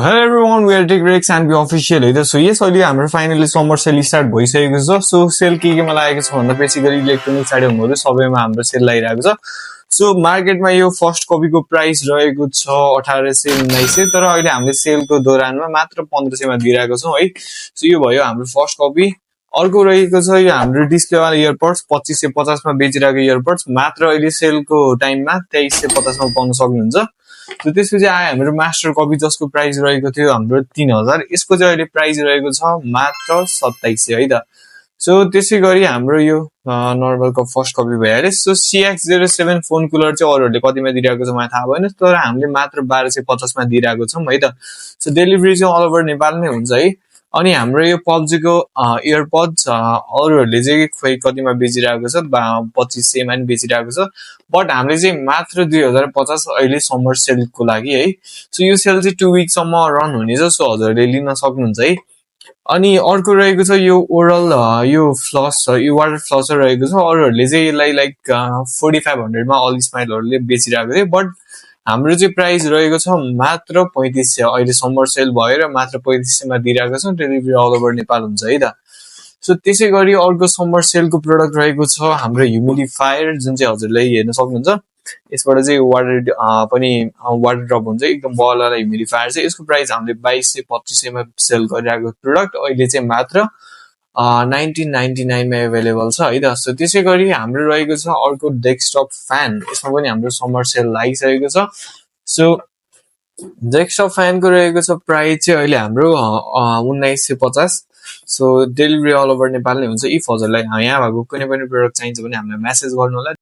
Hello everyone, we are TechRex and we official है so yes अहिले हाम्रो finally summer sale start भइसकेको छ सो सेल केमा लागेको छ भन्दा बेसिकली इलेक्ट्रोनिक्स आइटमहरु सबैमा हाम्रो सेल लागिरहेको छ सो मार्केटमा यो फर्स्ट कपीको प्राइस रहेको छ 1800 1900 तर अहिले हामीले सेलको दौरानमा मात्र 1500 मा दिइरहेको छौं है सो यो भयो हाम्रो फर्स्ट कपी अर्को रहेको छ यो हाम्रो डिस्प्ले वाला इयरबड्स 2550 मा बेचिरहेको इयरबड्स मात्र अहिले सेलको टाइममा 2350 मा पाउन सक्नुहुन्छ सो त्यसपछि आयो हाम्रो मास्टर कपी जसको प्राइस रहेको थियो हाम्रो 3000 यसको चाहिँ अहिले प्राइस रहेको छ मात्र 2700 है त सो त्यसै गरी हाम्रो यो नर्मल को फर्स्ट कपी भइहाल्यो सो CX07 फोन कुलर चाहिँ अरूहरुले कतिमा दिइरहेको छ मलाई थाहा भएन तर हामीले मात्र 1250 मा दिइरहेको छौं है त सो डेलिभरी चाहिँ अल ओभर नेपाल नै हुन्छ है अनि हाम्रो यो PUBG को इयरपड्स अरूहरुले चाहिँ खोइ कतिमा बेचिरहेको छ 2500 मा नि बेचिरहेको छ बट हामीले चाहिँ मात्र 2050 अहिले समर सेल को लागि है सो यो सेल चाहिँ 2 वीक सम्म रन हुनेछ सो हजुरले लिन सक्नुहुन्छ है अनि अर्को रहेको छ यो ओरल यो फ्लस यो वाटर फ्लसर रहेको छ अरूहरुले चाहिँ यसलाई लाइक 4500 मा अल स्माइलहरुले बेचिरहेको थियो बट हाम्रो चाहिँ प्राइस रहेको छ मात्र 3500 अहिले समर सेल भएर मात्र 3500 मा दिइरहेको छ डेलिभरी अल ओभर नेपाल हुन्छ है त सो त्यसै गरी अर्को समर सेल को प्रोडक्ट रहेको छ हाम्रो ह्युमिडिफायर जुन चाहिँ हजुरले हेर्न सक्नुहुन्छ यसबाट चाहिँ वाटर पनि वाटर ड्रप हुन्छ एकदम बल वाला ह्युमिडिफायर चाहिँ यसको प्राइस हामीले 2200 2500 मा सेल गरिरहेको प्रोडक्ट अहिले चाहिँ मात्र 1999 मा अवेलेबल छ है त सो त्यसै गरी हाम्रो रहेको छ अर्को डेस्कटप फ्यान यसमा पनि हाम्रो समर सेल लागिसकेको छ सो डेस्कटप फ्यान को रहेको छ प्राइस चाहिँ अहिले हाम्रो 1950 so delivery all over Nepal नै हुन्छ इफ हजुरलाई यहाँ भएको कुनै पनि प्रोडक्ट चाहिन्छ भने हामीलाई मेसेज गर्नु होला